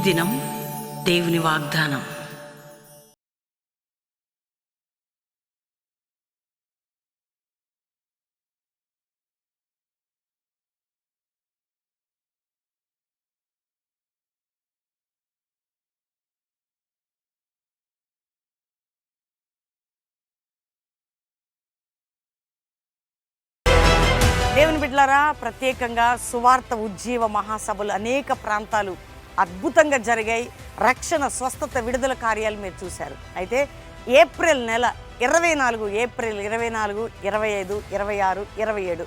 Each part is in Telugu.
దినం దేవుని వాగ్దానం. దేవుని బిడ్డలారా, ప్రత్యేకంగా సువార్త ఉజ్జీవ మహాసభలు అనేక ప్రాంతాలు అద్భుతంగా జరిగాయి. రక్షణ, స్వస్థత, విడుదల కార్యాలు మీరు చూశారు. అయితే ఏప్రిల్ నెల 24, ఏప్రిల్ 24, 25, 26, 27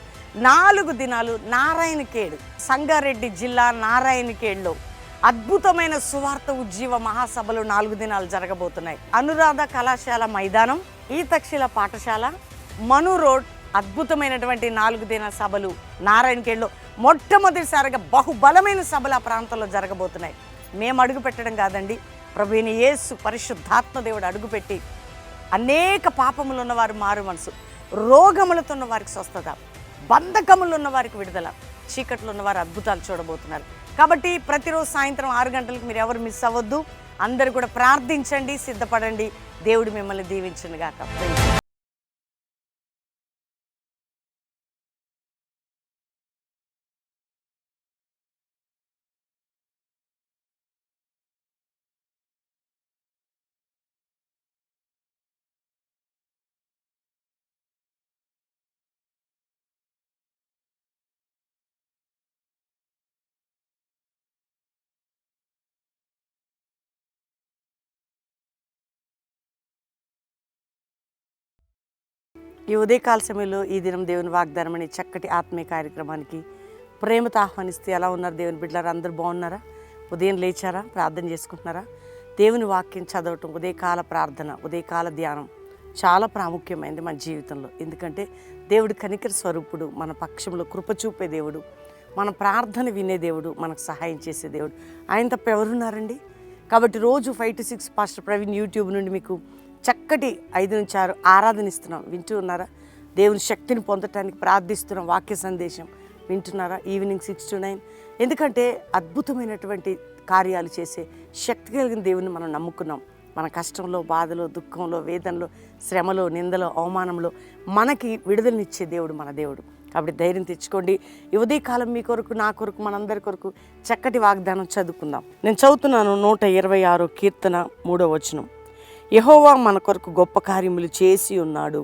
4 దినాలు నారాయణఖేడ్, సంగారెడ్డి జిల్లా నారాయణఖేడ్లో అద్భుతమైన సువార్త ఉజ్జీవ మహాసభలు 4 దినాలు జరగబోతున్నాయి. అనురాధ కళాశాల మైదానం, ఈతక్షిల పాఠశాల, మను రోడ్, అద్భుతమైనటువంటి 4 దినాల సభలు నారాయణఖేడ్లో మొట్టమొదటిసారిగా బహుబలమైన సభలు ఆ ప్రాంతంలో జరగబోతున్నాయి. మేము అడుగు పెట్టడం కాదండి, ప్రభువైన యేసు పరిశుద్ధాత్మ దేవుడు అడుగుపెట్టి అనేక పాపములు ఉన్నవారు మారు మనసు, రోగములతో ఉన్న వారికి స్వస్థత, బంధకములు ఉన్న వారికి విడుదల, చీకట్లో ఉన్నవారు అద్భుతాలు చూడబోతున్నారు. కాబట్టి ప్రతిరోజు సాయంత్రం 6 గంటలకు మీరు ఎవరు మిస్ అవ్వద్దు. అందరూ కూడా ప్రార్థించండి, సిద్ధపడండి. దేవుడు మిమ్మల్ని దీవించును గాక. ఈ ఉదయకాల సమయంలో ఈ దినం దేవుని వాగ్దానం అనే చక్కటి ఆత్మీయ కార్యక్రమానికి ప్రేమతో ఆహ్వానిస్తే ఎలా ఉన్నారు దేవుని బిడ్డలారా? అందరూ బాగున్నారా? ఉదయం లేచారా? ప్రార్థన చేసుకుంటున్నారా? దేవుని వాక్యం చదవటం, ఉదయకాల ప్రార్థన, ఉదయకాల ధ్యానం చాలా ప్రాముఖ్యమైనది మన జీవితంలో. ఎందుకంటే దేవుడు కనికర స్వరూపుడు, మన పక్షంలో కృప చూపే దేవుడు, మన ప్రార్థన వినే దేవుడు, మనకు సహాయం చేసే దేవుడు. ఆయన తప్ప ఎవరున్నారండి? కాబట్టి రోజు 5 to 6 పాస్టర్ ప్రవీణ్ యూట్యూబ్ నుండి మీకు చక్కటి 5 నుంచి 6 ఆరాధన ఇస్తున్నాం. వింటూ ఉన్నారా? దేవుని శక్తిని పొందటానికి ప్రార్థిస్తున్నాం. వాక్య సందేశం వింటున్నారా? Evening 6 to 9. ఎందుకంటే అద్భుతమైనటువంటి కార్యాలు చేసే శక్తి కలిగిన దేవుని మనం నమ్ముకున్నాం. మన కష్టంలో, బాధలో, దుఃఖంలో, వేదనలో, శ్రమలో, నిందలో, అవమానంలో మనకి విడుదలనిచ్చే దేవుడు మన దేవుడు. కాబట్టి ధైర్యం తెచ్చుకోండి. ఈ ఉదయకాలం మీ కొరకు, నా కొరకు, మనందరి కొరకు చక్కటి వాగ్దానం చదువుకుందాం. నేను చదువుతున్నాను 126 కీర్తన 3వ వచనం. యెహోవా మన కొరకు గొప్ప కార్యములు చేసి ఉన్నాడు,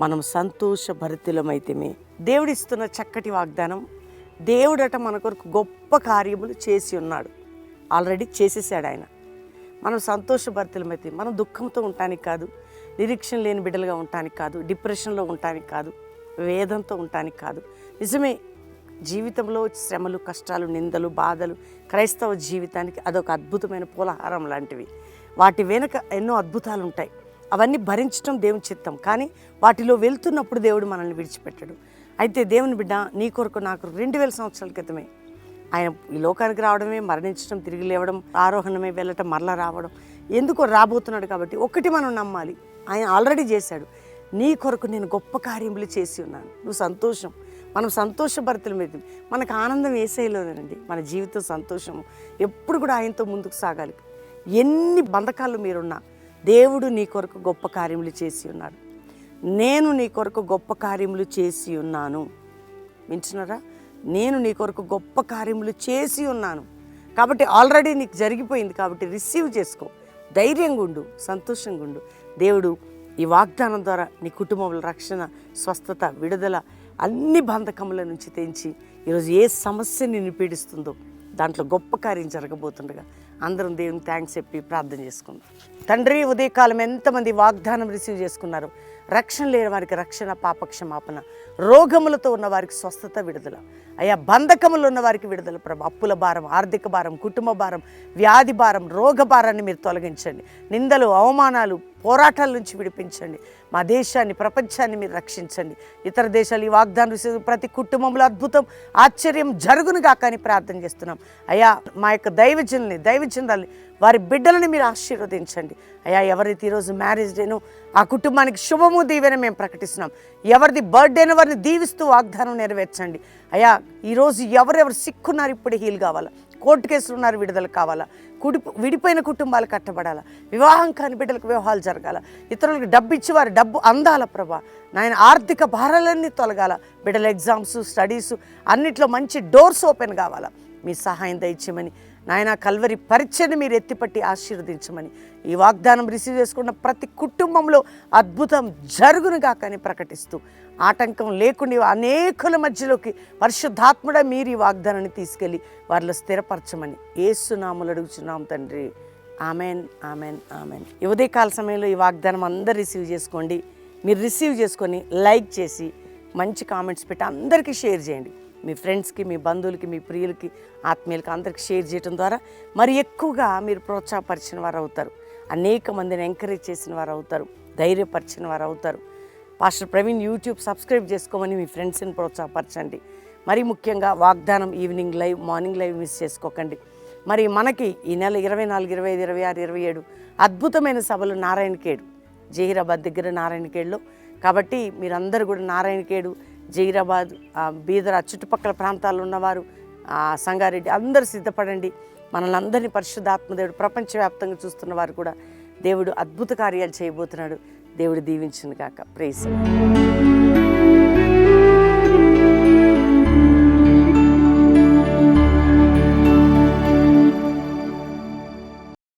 మనం సంతోషభరితులమైతేమే. దేవుడిస్తున్న చక్కటి వాగ్దానం. దేవుడట మన కొరకు గొప్ప కార్యములు చేసి ఉన్నాడు. ఆల్రెడీ చేసేసాడు ఆయన. మనం సంతోషభరితులమైతే, మనం దుఃఖంతో ఉండటానికి కాదు, నిరీక్షణ లేని బిడ్డలుగా ఉండటానికి కాదు, డిప్రెషన్లో ఉండటానికి కాదు, వేదంతో ఉండటానికి కాదు. నిజమే, జీవితంలో శ్రమలు, కష్టాలు, నిందలు, బాధలు క్రైస్తవ జీవితానికి అదొక అద్భుతమైన పూలహారం లాంటివి. వాటి వెనుక ఎన్నో అద్భుతాలు ఉంటాయి. అవన్నీ భరించడం దేవుని చిత్తం. కానీ వాటిలో వెళ్తున్నప్పుడు దేవుడు మనల్ని విడిచిపెట్టడు. అయితే దేవుని బిడ్డ, నీ కొరకు నాకు 2000 సంవత్సరాల క్రితమే ఆయన ఈ లోకానికి రావడమే, మరణించడం, తిరిగి లేవడం, ఆరోహణమే, వెళ్ళటం, మరలా రావడం, ఎందుకో రాబోతున్నాడు. కాబట్టి ఒకటి మనం నమ్మాలి, ఆయన ఆల్రెడీ చేశాడు. నీ కొరకు నేను గొప్ప కార్యములు చేసి ఉన్నాను. నువ్వు సంతోషం, మనం సంతోషభరితులమైతే, మనకు ఆనందం యేసయ్యలోనేనండి. మన జీవితం సంతోషము ఎప్పుడు కూడా ఆయనతో ముందుకు సాగాలి. ఎన్ని బంధకాలు మీరున్నా దేవుడు నీ కొరకు గొప్ప కార్యములు చేసి ఉన్నాడు. నేను నీ కొరకు గొప్ప కార్యములు చేసి ఉన్నాను. వింటున్నారా? నేను నీ కొరకు గొప్ప కార్యములు చేసి ఉన్నాను. కాబట్టి ఆల్రెడీ నీకు జరిగిపోయింది. కాబట్టి రిసీవ్ చేసుకో, ధైర్యంగా ఉండు, సంతోషంగా ఉండు. దేవుడు ఈ వాగ్దానం ద్వారా నీ కుటుంబంలో రక్షణ, స్వస్థత, విడుదల, అన్ని బంధకముల నుంచి తెంచి ఈరోజు ఏ సమస్య నిన్ను పీడిస్తుందో దాంట్లో గొప్ప కార్యం జరగబోతుండగా అందరం దేవుని థ్యాంక్స్ చెప్పి ప్రార్థన చేసుకుందాం. తండ్రి, ఉదయకాలం ఎంతమంది వాగ్దానం రిసీవ్ చేసుకున్నారు? రక్షణ లేని వారికి రక్షణ, పాపక్షమాపణ, రోగములతో ఉన్న వారికి స్వస్థత, విడుదల, అయా బంధకములు ఉన్న వారికి విడుదల ప్రభు. అప్పుల భారం, ఆర్థిక భారం, కుటుంబ భారం, వ్యాధి భారం, రోగ భారాన్ని మీరు తొలగించండి. నిందలు, అవమానాలు, పోరాటాల నుంచి విడిపించండి. మా దేశాన్ని, ప్రపంచాన్ని మీరు రక్షించండి. ఇతర దేశాలు ఈ వాగ్దానం రిసీవ్ ప్రతి కుటుంబంలో అద్భుతం, ఆశ్చర్యం జరుగునుగా కానీ ప్రార్థన చేస్తున్నాం. అయ్యా, మా యొక్క దైవజనుల్ని వారి బిడ్డలని మీరు ఆశీర్వదించండి. అయ్యా, ఎవరైతే ఈరోజు మ్యారేజ్ డేను ఆ కుటుంబానికి శుభము, దీవెన మేము ప్రకటిస్తున్నాం. ఎవరిది బర్త్డేను వారిని దీవిస్తూ వాగ్దానం నెరవేర్చండి. అయ్యా, ఈరోజు ఎవరెవరు సిక్కున్నారు ఇప్పుడే హీల్ కావాలా, కోర్టు కేసులు ఉన్నారు, విడుదల కావాలా. విడిపోయిన కుటుంబాలు కట్టబడాలా. వివాహం కాని బిడ్డలకు వివాహాలు జరగాల. ఇతరులకు డబ్బు ఇచ్చేవారు డబ్బు అందాల ప్రభా. నాయన ఆర్థిక భారాలన్నీ తొలగాల. బిడ్డల ఎగ్జామ్స్, స్టడీస్ అన్నిట్లో మంచి డోర్స్ ఓపెన్ కావాలా. మీ సహాయం దయచేయమని నాయన కల్వరి పరిచయని మీరు ఎత్తిపట్టి ఆశీర్వదించమని, ఈ వాగ్దానం రిసీవ్ చేసుకున్న ప్రతి కుటుంబంలో అద్భుతం జరుగునుగా కానీ ప్రకటిస్తూ, ఆటంకం లేకుండా అనేకుల మధ్యలోకి పరిశుద్ధాత్ముడ మీరు ఈ వాగ్దానాన్ని తీసుకెళ్ళి వారిలో స్థిరపరచమని యేసునామములో అడుగుచున్నాం తండ్రి. Amen, amen, amen. ఈ ఉదయకాల సమయంలో ఈ వాగ్దానం అందరూ రిసీవ్ చేసుకోండి. మీరు రిసీవ్ చేసుకొని లైక్ చేసి మంచి కామెంట్స్ పెట్టి అందరికీ షేర్ చేయండి. మీ ఫ్రెండ్స్కి, మీ బంధువులకి, మీ ప్రియులకి, ఆత్మీయులకి అందరికీ షేర్ చేయడం ద్వారా మరి ఎక్కువగా మీరు ప్రోత్సాహపరిచిన వారు అవుతారు. అనేక మందిని ఎంకరేజ్ చేసిన వారు అవుతారు, ధైర్యపరిచిన వారు అవుతారు. పాస్టర్ ప్రవీణ్ యూట్యూబ్ సబ్స్క్రైబ్ చేసుకోమని మీ ఫ్రెండ్స్ని ప్రోత్సాహపరచండి. మరి ముఖ్యంగా వాగ్దానం evening live, morning live miss చేసుకోకండి. మరి మనకి ఈ నెల 24, 25, 26, 27 అద్భుతమైన సభలు నారాయణఖేడ్, జహీరాబాద్ దగ్గర నారాయణఖేడ్లో. కాబట్టి మీరందరూ కూడా నారాయణఖేడు, జహీరాబాద్, బీదర్ చుట్టుపక్కల ప్రాంతాల్లో ఉన్నవారు, సంగారెడ్డి అందరూ సిద్ధపడండి. మనల్ని అందరినీ పరిశుద్ధాత్మదేవుడు ప్రపంచవ్యాప్తంగా చూస్తున్న వారు కూడా దేవుడు అద్భుత కార్యాలు చేయబోతున్నాడు. దేవుడు దీవించును గాక. ప్రైజ్.